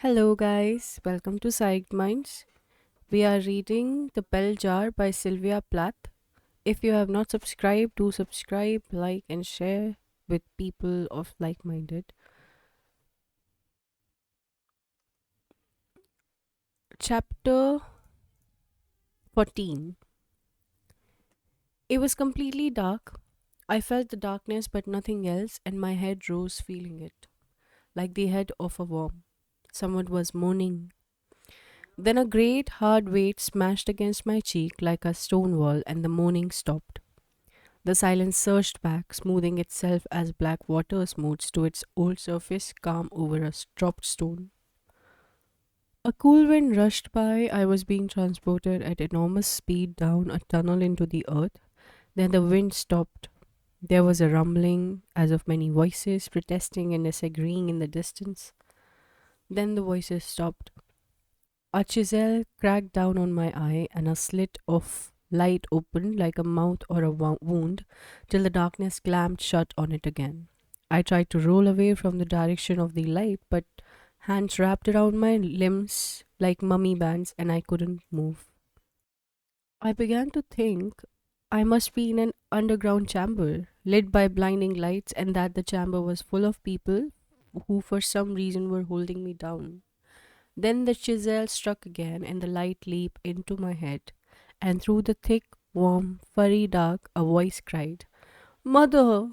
Hello, guys. Welcome to Psyched Minds. We are reading The Bell Jar by Sylvia Plath. If you have not subscribed, do subscribe, like, and share with people of like minded. Chapter 14. It was completely dark. I felt the darkness but nothing else, and my head rose feeling it, like the head of a worm. Someone was moaning. Then a great hard weight smashed against my cheek like a stone wall, and the moaning stopped. The silence surged back, smoothing itself as black water smooths to its old surface, calm over a dropped stone. A cool wind rushed by. I was being transported at enormous speed down a tunnel into the earth. Then the wind stopped. There was a rumbling, as of many voices protesting and disagreeing in the distance. Then the voices stopped. A chisel cracked down on my eye, and a slit of light opened like a mouth or a wound till the darkness clamped shut on it again. I tried to roll away from the direction of the light, but hands wrapped around my limbs like mummy bands, and I couldn't move. I began to think I must be in an underground chamber, lit by blinding lights, and that the chamber was full of people who, for some reason, were holding me down. Then the chisel struck again, and the light leaped into my head, and through the thick, warm, furry dark, a voice cried, "Mother!"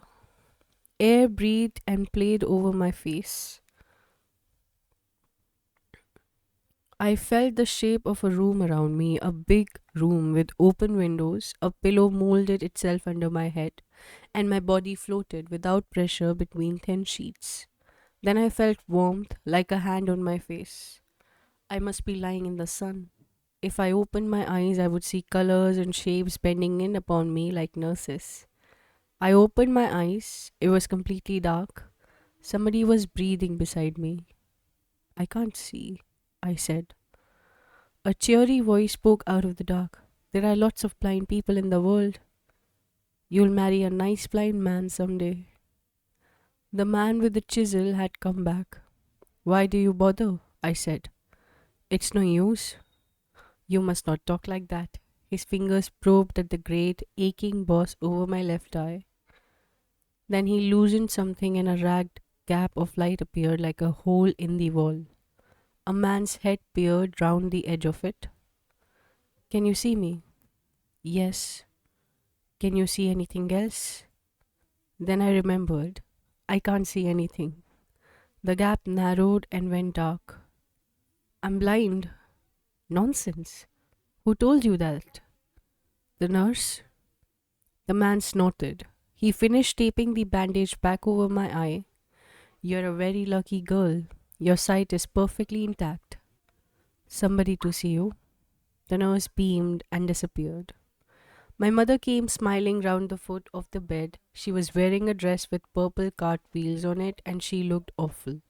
Air breathed and played over my face. I felt the shape of a room around me, a big room with open windows. A pillow molded itself under my head, and my body floated without pressure between thin sheets. Then I felt warmth like a hand on my face. I must be lying in the sun. If I opened my eyes, I would see colors and shapes bending in upon me like nurses. I opened my eyes. It was completely dark. Somebody was breathing beside me. "I can't see," I said. A cheery voice spoke out of the dark. "There are lots of blind people in the world. You'll marry a nice blind man someday." The man with the chisel had come back. "Why do you bother?" I said. "It's no use." "You must not talk like that." His fingers probed at the great, aching boss over my left eye. Then he loosened something, and a ragged gap of light appeared like a hole in the wall. A man's head peered round the edge of it. "Can you see me?" "Yes." "Can you see anything else?" Then I remembered. I can't see anything. The gap narrowed and went dark. "I'm blind." "Nonsense. Who told you that?" "The nurse." The man snorted. He finished taping the bandage back over my eye. "You're a very lucky girl. Your sight is perfectly intact." "Somebody to see you." The nurse beamed and disappeared. My mother came smiling round the foot of the bed. She was wearing a dress with purple cartwheels on it, and she looked awful.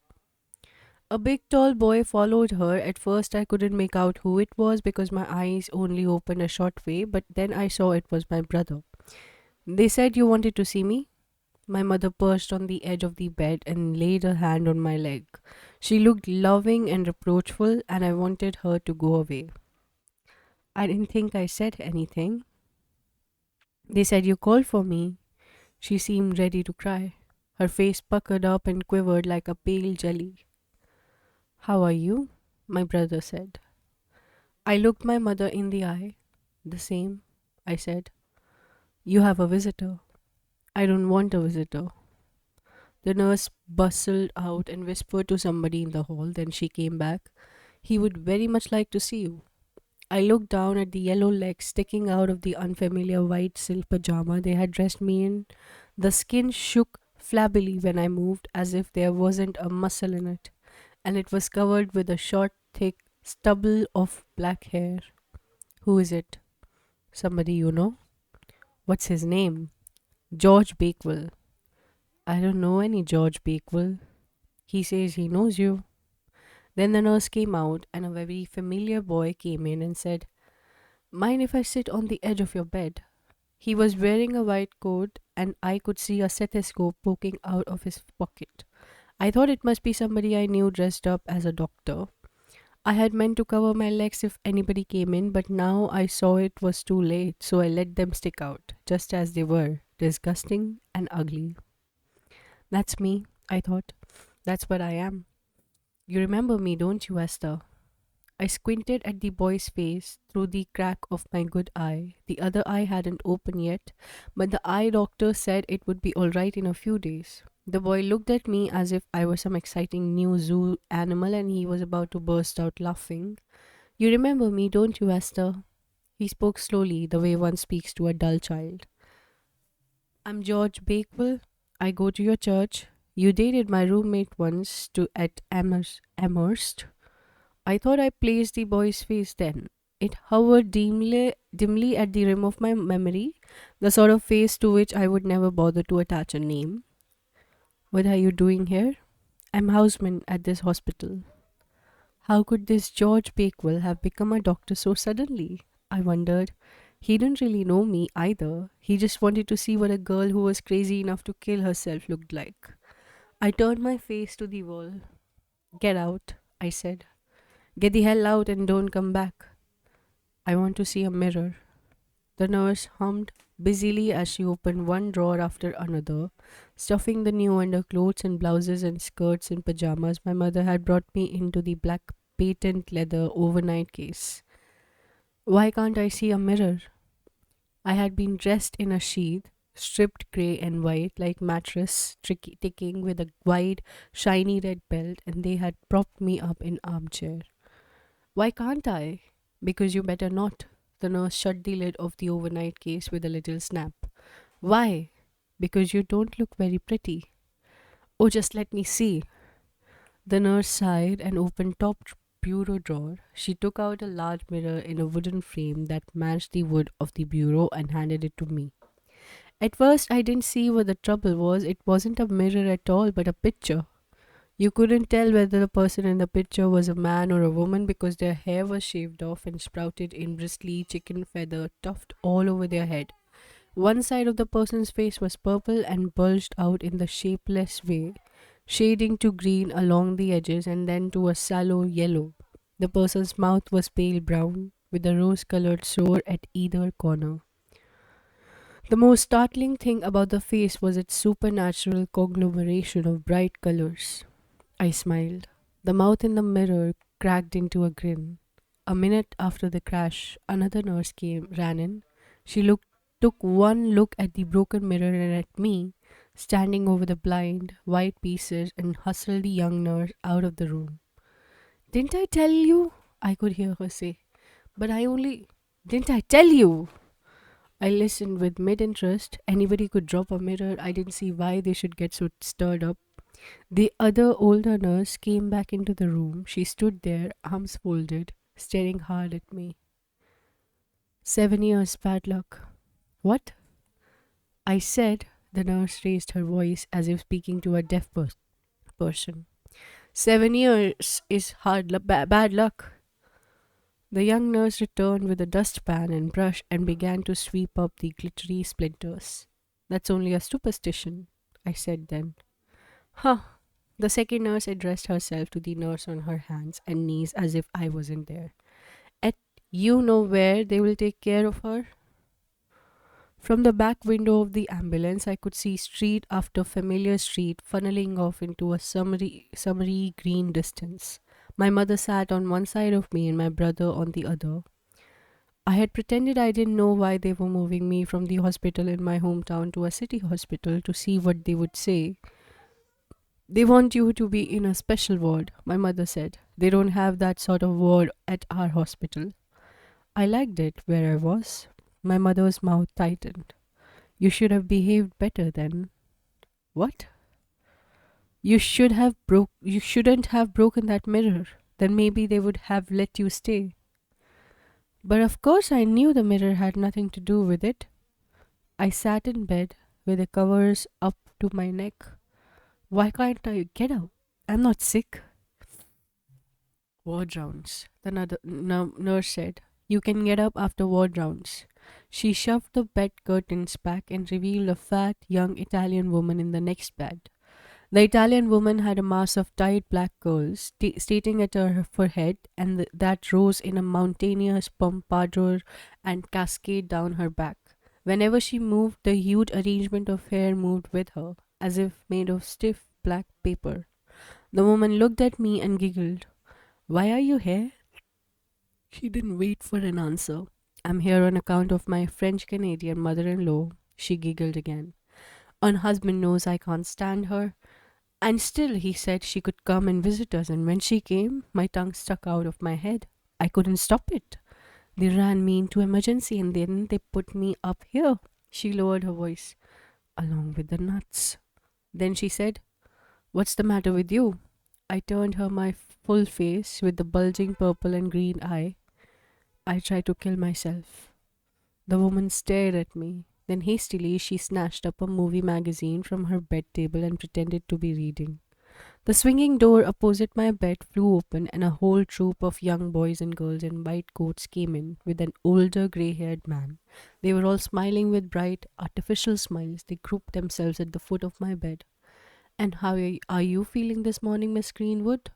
A big tall boy followed her. At first I couldn't make out who it was because my eyes only opened a short way, but then I saw it was my brother. "They said you wanted to see me?" My mother perched on the edge of the bed and laid a hand on my leg. She looked loving and reproachful, and I wanted her to go away. I didn't think I said anything. "They said you called for me." She seemed ready to cry. Her face puckered up and quivered like a pale jelly. "How are you?" my brother said. I looked my mother in the eye. "The same," I said. "You have a visitor." "I don't want a visitor." The nurse bustled out and whispered to somebody in the hall. Then she came back. "He would very much like to see you." I looked down at the yellow legs sticking out of the unfamiliar white silk pajama they had dressed me in. The skin shook flabbily when I moved, as if there wasn't a muscle in it, and it was covered with a short, thick stubble of black hair. "Who is it?" "Somebody you know." "What's his name?" "George Bakewell." "I don't know any George Bakewell." "He says he knows you." Then the nurse came out, and a very familiar boy came in and said, "Mind if I sit on the edge of your bed?" He was wearing a white coat, and I could see a stethoscope poking out of his pocket. I thought it must be somebody I knew dressed up as a doctor. I had meant to cover my legs if anybody came in, but now I saw it was too late, so I let them stick out, just as they were, disgusting and ugly. That's me, I thought. That's what I am. You remember me, don't you, Esther? I squinted at the boy's face through the crack of my good eye. The other eye hadn't opened yet, but the eye doctor said it would be all right in a few days. The boy looked at me as if I was some exciting new zoo animal and he was about to burst out laughing. You remember me, don't you, Esther? He spoke slowly, the way one speaks to a dull child. I'm George Bakewell. I go to your church. You dated my roommate once to at Amherst. I thought I placed the boy's face then. It hovered dimly at the rim of my memory, the sort of face to which I would never bother to attach a name. What are you doing here? I'm houseman at this hospital. How could this George Bakewell have become a doctor so suddenly? I wondered. He didn't really know me either. He just wanted to see what a girl who was crazy enough to kill herself looked like. I turned my face to the wall. Get out, I said. Get the hell out and don't come back. I want to see a mirror. The nurse hummed busily as she opened one drawer after another, stuffing the new underclothes and blouses and skirts and pajamas my mother had brought me into the black patent leather overnight case. Why can't I see a mirror? I had been dressed in a sheath, stripped grey and white like mattress ticking with a wide, shiny red belt, and they had propped me up in armchair. Why can't I? Because you better not. The nurse shut the lid of the overnight case with a little snap. Why? Because you don't look very pretty. Oh, just let me see. The nurse sighed and opened top bureau drawer. She took out a large mirror in a wooden frame that matched the wood of the bureau and handed it to me. At first, I didn't see what the trouble was. It wasn't a mirror at all, but a picture. You couldn't tell whether the person in the picture was a man or a woman because their hair was shaved off and sprouted in bristly chicken feather tuft all over their head. One side of the person's face was purple and bulged out in the shapeless way, shading to green along the edges and then to a sallow yellow. The person's mouth was pale brown, with a rose-colored sore at either corner. The most startling thing about the face was its supernatural conglomeration of bright colors. I smiled. The mouth in the mirror cracked into a grin. A minute after the crash, another nurse ran in. She took one look at the broken mirror and at me, standing over the blind, white pieces, and hustled the young nurse out of the room. Didn't I tell you? I could hear her say. But I only. Didn't I tell you? I listened with mid-interest. Anybody could drop a mirror. I didn't see why they should get so stirred up. The other older nurse came back into the room. She stood there, arms folded, staring hard at me. 7 years bad luck. What? I said. The nurse raised her voice as if speaking to a deaf person. 7 years is bad luck. The young nurse returned with a dustpan and brush and began to sweep up the glittery splinters. That's only a superstition, I said then. Huh. The second nurse addressed herself to the nurse on her hands and knees as if I wasn't there. And you know where they will take care of her? From the back window of the ambulance, I could see street after familiar street funneling off into a summery green distance. My mother sat on one side of me and my brother on the other. I had pretended I didn't know why they were moving me from the hospital in my hometown to a city hospital to see what they would say. They want you to be in a special ward, my mother said. They don't have that sort of ward at our hospital. I liked it where I was. My mother's mouth tightened. You should have behaved better then. What? You shouldn't have broken that mirror. Then maybe they would have let you stay. But of course I knew the mirror had nothing to do with it. I sat in bed with the covers up to my neck. Why can't I get up? I'm not sick. Ward rounds, the nurse said. You can get up after ward rounds. She shoved the bed curtains back and revealed a fat, young Italian woman in the next bed. The Italian woman had a mass of tight black curls, stating at her forehead, and that rose in a mountainous pompadour and cascade down her back. Whenever she moved, the huge arrangement of hair moved with her, as if made of stiff black paper. The woman looked at me and giggled. Why are you here? She didn't wait for an answer. I'm here on account of my French Canadian mother in law. She giggled again. Her husband knows I can't stand her. And still, he said she could come and visit us, and when she came, my tongue stuck out of my head. I couldn't stop it. They ran me into emergency and then they put me up here. She lowered her voice, along with the nuts. Then she said, What's the matter with you? I turned her my full face with the bulging purple and green eye. I tried to kill myself. The woman stared at me. Then hastily she snatched up a movie magazine from her bed table and pretended to be reading. The swinging door opposite my bed flew open, and a whole troop of young boys and girls in white coats came in, with an older grey haired man. They were all smiling with bright, artificial smiles. They grouped themselves at the foot of my bed. And how are you feeling this morning, Miss Greenwood?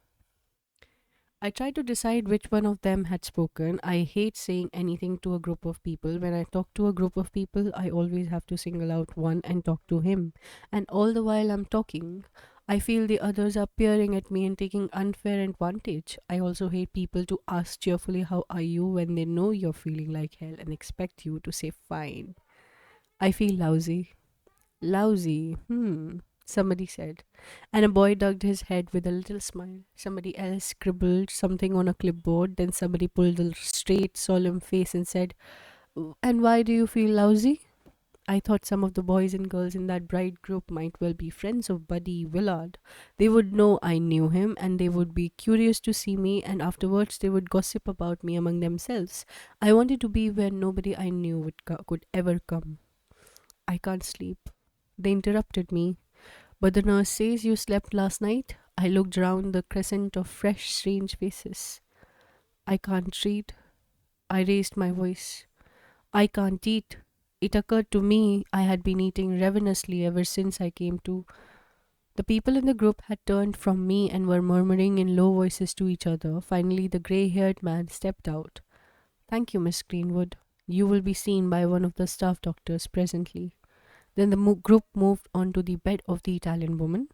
I tried to decide which one of them had spoken. I hate saying anything to a group of people. When I talk to a group of people, I always have to single out one and talk to him. And all the while I'm talking, I feel the others are peering at me and taking unfair advantage. I also hate people to ask cheerfully, How are you, when they know you're feeling like hell and expect you to say fine. I feel lousy. Lousy, somebody said. And a boy ducked his head with a little smile. Somebody else scribbled something on a clipboard. Then somebody pulled a straight, solemn face and said, And why do you feel lousy? I thought some of the boys and girls in that bright group might well be friends of Buddy Willard. They would know I knew him, and they would be curious to see me, and afterwards they would gossip about me among themselves. I wanted to be where nobody I knew could ever come. I can't sleep. They interrupted me. But the nurse says you slept last night. I looked round the crescent of fresh, strange faces. I can't read. I raised my voice. I can't eat. It occurred to me I had been eating ravenously ever since I came to. The people in the group had turned from me and were murmuring in low voices to each other. Finally, the grey haired man stepped out. Thank you, Miss Greenwood. You will be seen by one of the staff doctors presently. Then the group moved on to the bed of the Italian woman.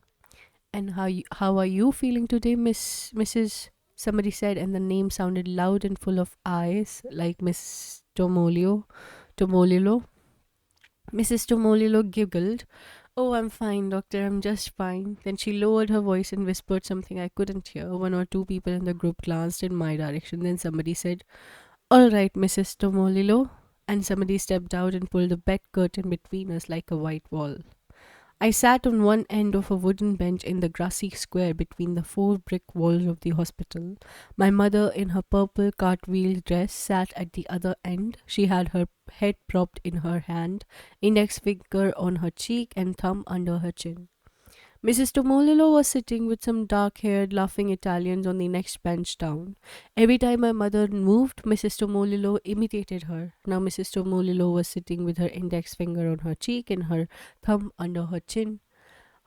And how are you feeling today, Mrs. Somebody said, and the name sounded loud and full of eyes, like Miss Tomolilo. Mrs. Tomolilo giggled. Oh, I'm fine, doctor, I'm just fine. Then she lowered her voice and whispered something I couldn't hear. One or two people in the group glanced in my direction. Then somebody said, All right, Mrs. Tomolilo. And somebody stepped out and pulled the bed curtain between us like a white wall. I sat on one end of a wooden bench in the grassy square between the four brick walls of the hospital. My mother, in her purple cartwheel dress, sat at the other end. She had her head propped in her hand, index finger on her cheek and thumb under her chin. Mrs. Tomolilo was sitting with some dark-haired, laughing Italians on the next bench down. Every time my mother moved, Mrs. Tomolilo imitated her. Now Mrs. Tomolilo was sitting with her index finger on her cheek and her thumb under her chin.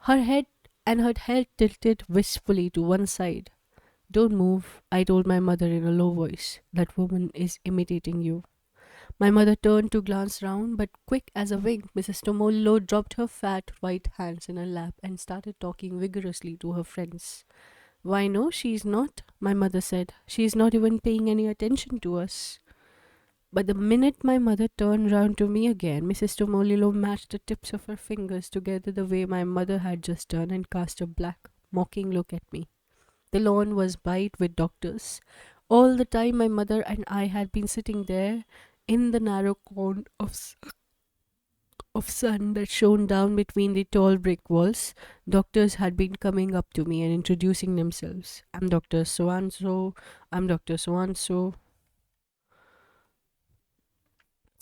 Her head tilted wistfully to one side. Don't move, I told my mother in a low voice. That woman is imitating you. My mother turned to glance round, but quick as a wink, Mrs. Tomolilo dropped her fat white hands in her lap and started talking vigorously to her friends. Why, no, she's not, my mother said. She's not even paying any attention to us. But the minute my mother turned round to me again, Mrs. Tomolilo matched the tips of her fingers together the way my mother had just done and cast a black, mocking look at me. The lawn was bright with doctors. All the time my mother and I had been sitting there in the narrow cone of sun that shone down between the tall brick walls. Doctors had been coming up to me and introducing themselves. I'm Dr. So-and-so. I'm Dr. So-and-so.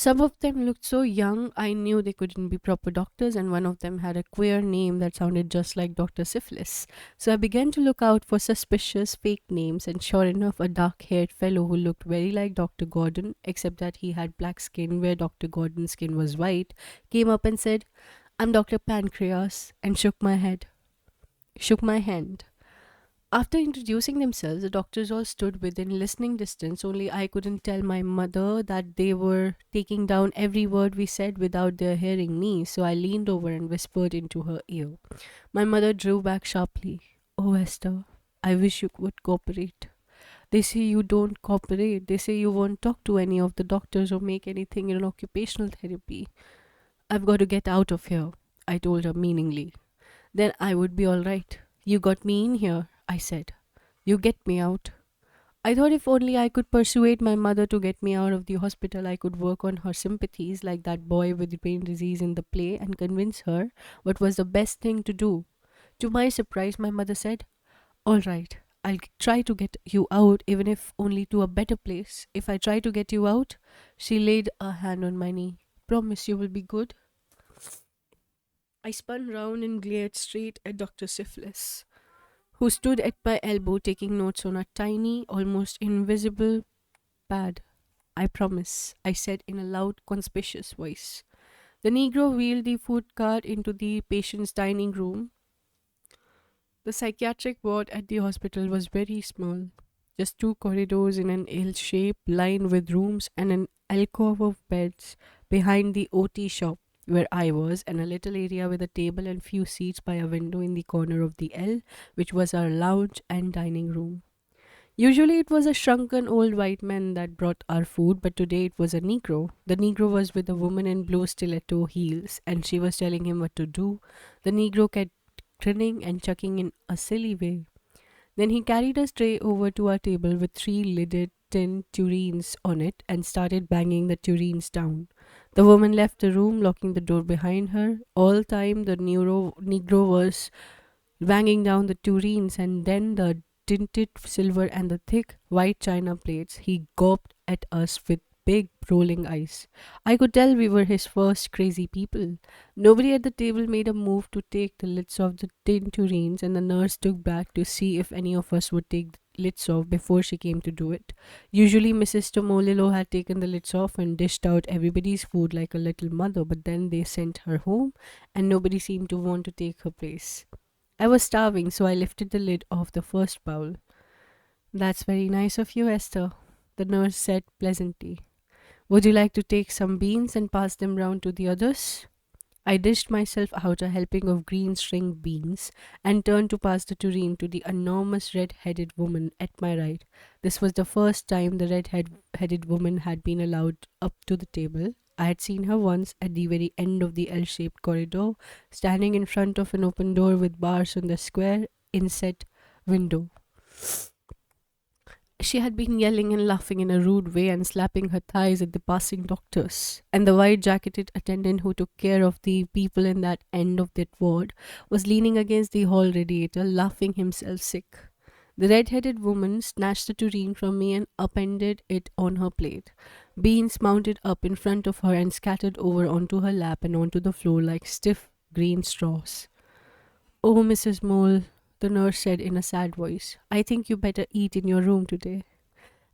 Some of them looked so young, I knew they couldn't be proper doctors, and one of them had a queer name that sounded just like Dr. Syphilis. So I began to look out for suspicious fake names, and sure enough, a dark-haired fellow who looked very like Dr. Gordon, except that he had black skin where Dr. Gordon's skin was white, came up and said, I'm Dr. Pancreas, and shook my head. shook my hand. After introducing themselves, the doctors all stood within listening distance, only I couldn't tell my mother that they were taking down every word we said without their hearing me, so I leaned over and whispered into her ear. My mother drew back sharply. Oh, Esther, I wish you would cooperate. They say you don't cooperate. They say you won't talk to any of the doctors or make anything in occupational therapy. I've got to get out of here, I told her meaningly. Then I would be all right. You got me in here, I said. You get me out. I thought if only I could persuade my mother to get me out of the hospital, I could work on her sympathies like that boy with brain disease in the play and convince her what was the best thing to do. To my surprise, my mother said, all right, I'll try to get you out, even if only to a better place. If I try to get you out, she laid a hand on my knee. Promise you will be good? I spun round and glared straight at Dr. Syphilis, who stood at my elbow taking notes on a tiny, almost invisible pad. I promise, I said in a loud, conspicuous voice. The Negro wheeled the food cart into the patient's dining room. The psychiatric ward at the hospital was very small, just two corridors in an L shape lined with rooms and an alcove of beds behind the OT shop where I was, and a little area with a table and few seats by a window in the corner of the L, which was our lounge and dining room. Usually it was a shrunken old white man that brought our food, but today it was a Negro. The Negro was with a woman in blue stiletto heels, and she was telling him what to do. The Negro kept grinning and chucking in a silly way. Then he carried a tray over to our table with three lidded tin tureens on it and started banging the tureens down. The woman left the room, locking the door behind her. All time the Negro was banging down the tureens, and then the tinted silver and the thick white china plates he gawped at us with big rolling eyes. I could tell we were his first crazy people. Nobody at the table made a move to take the lids off the tin tureens, and the nurse took back to see if any of us would take the lids off before she came to do it. Usually Mrs. Tomolilo had taken the lids off and dished out everybody's food like a little mother, but then they sent her home and nobody seemed to want to take her place. I was starving, so I lifted the lid off the first bowl. That's very nice of you, Esther, the nurse said pleasantly. Would you like to take some beans and pass them round to the others? I dished myself out a helping of green string beans and turned to pass the tureen to the enormous red-headed woman at my right. This was the first time the red-headed woman had been allowed up to the table. I had seen her once at the very end of the L-shaped corridor, standing in front of an open door with bars on the square inset window. She had been yelling and laughing in a rude way and slapping her thighs at the passing doctors. And the white jacketed attendant who took care of the people in that end of that ward was leaning against the hall radiator, laughing himself sick. The red-headed woman snatched the tureen from me and upended it on her plate. Beans mounted up in front of her and scattered over onto her lap and onto the floor like stiff green straws. Oh, Mrs. Mole, the nurse said in a sad voice, I think you better eat in your room today.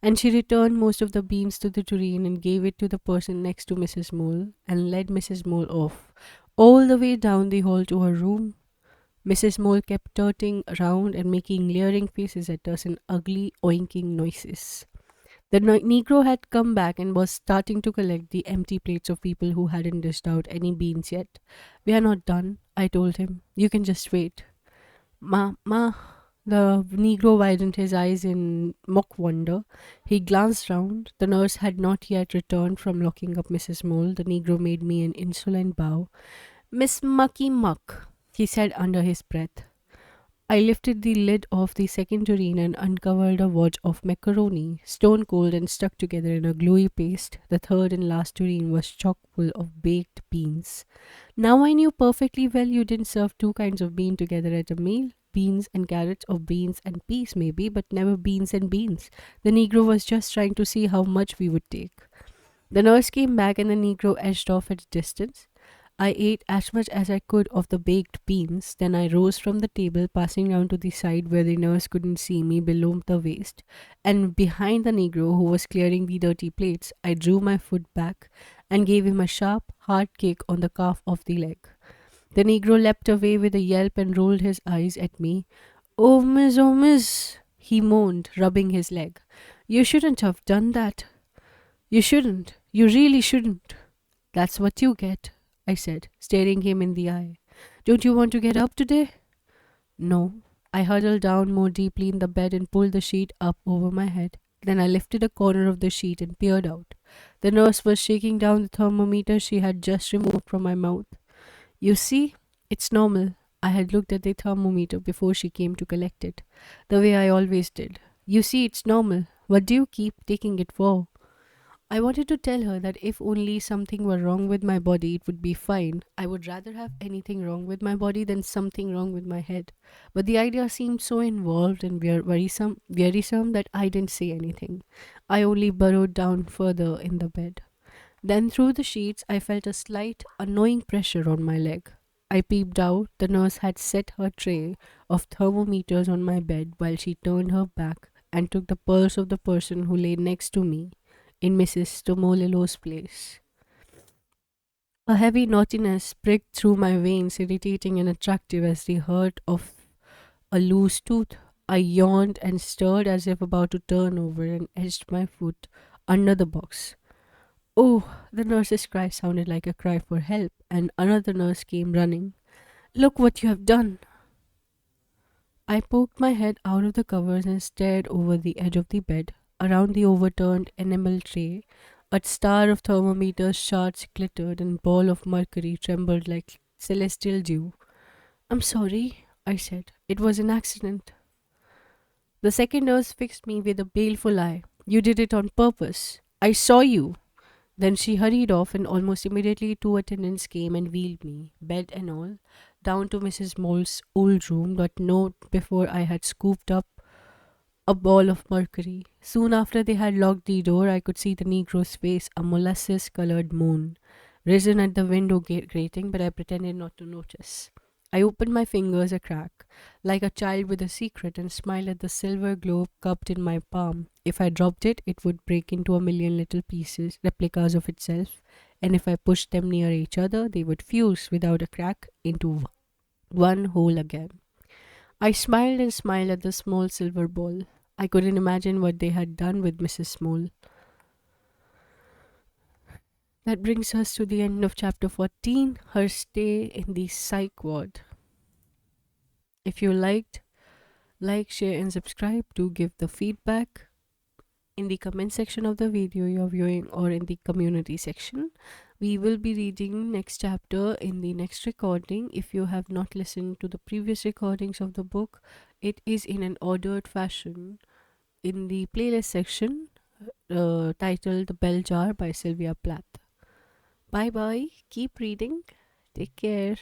And she returned most of the beans to the tureen and gave it to the person next to Mrs. Mole and led Mrs. Mole off, all the way down the hall to her room. Mrs. Mole kept turning round and making leering faces at us and ugly oinking noises. The Negro had come back and was starting to collect the empty plates of people who hadn't dished out any beans yet. We are not done, I told him. You can just wait. Ma, the Negro widened his eyes in mock wonder. He glanced round. The nurse had not yet returned from locking up Mrs. Mole. The Negro made me an insolent bow. Miss Mucky Muck, he said under his breath. I lifted the lid off the second tureen and uncovered a wad of macaroni, stone cold and stuck together in a gluey paste. The third and last tureen was chock full of baked beans. Now I knew perfectly well you didn't serve two kinds of bean together at a meal. Beans and carrots, or beans and peas maybe, but never beans and beans. The Negro was just trying to see how much we would take. The nurse came back and the Negro edged off at a distance. I ate as much as I could of the baked beans. Then I rose from the table, passing round to the side where the nurse couldn't see me below the waist, and behind the Negro who was clearing the dirty plates, I drew my foot back and gave him a sharp, hard kick on the calf of the leg. The Negro leapt away with a yelp and rolled his eyes at me. Oh, miss, he moaned, rubbing his leg. You shouldn't have done that. You shouldn't. You really shouldn't. That's what you get, I said, staring him in the eye. Don't you want to get up today? No. I huddled down more deeply in the bed and pulled the sheet up over my head. Then I lifted a corner of the sheet and peered out. The nurse was shaking down the thermometer she had just removed from my mouth. You see, it's normal. I had looked at the thermometer before she came to collect it, the way I always did. You see, it's normal. What do you keep taking it for? I wanted to tell her that if only something were wrong with my body, it would be fine. I would rather have anything wrong with my body than something wrong with my head. But the idea seemed so involved and wearisome that I didn't say anything. I only burrowed down further in the bed. Then through the sheets, I felt a slight, annoying pressure on my leg. I peeped out. The nurse had set her tray of thermometers on my bed while she turned her back and took the pulse of the person who lay next to me in Mrs. Tomolilo's place. A heavy knottiness pricked through my veins, irritating and attractive as the hurt of a loose tooth. I yawned and stirred as if about to turn over and edged my foot under the box. Oh, the nurse's cry sounded like a cry for help, and another nurse came running. Look what you have done! I poked my head out of the covers and stared over the edge of the bed. Around the overturned enamel tray, a star of thermometer shards glittered and ball of mercury trembled like celestial dew. I'm sorry, I said. It was an accident. The second nurse fixed me with a baleful eye. You did it on purpose. I saw you. Then she hurried off, and almost immediately two attendants came and wheeled me, bed and all, down to Mrs. Mole's old room, but not before I had scooped up a ball of mercury. Soon after they had locked the door, I could see the Negro's face, a molasses colored moon, risen at the window grating, but I pretended not to notice. I opened my fingers a crack, like a child with a secret, and smiled at the silver globe cupped in my palm. If I dropped it, it would break into a million little pieces, replicas of itself, and if I pushed them near each other, they would fuse without a crack into one whole again. I smiled and smiled at the small silver ball. I couldn't imagine what they had done with Mrs. Small. That brings us to the end of chapter 14, her stay in the psych ward. If you liked, like, share, and subscribe. Do give the feedback in the comment section of the video you're viewing or in the community section. We will be reading next chapter in the next recording. If you have not listened to the previous recordings of the book, it is in an ordered fashion in the playlist section titled The Bell Jar by Sylvia Plath. Bye bye. Keep reading. Take care.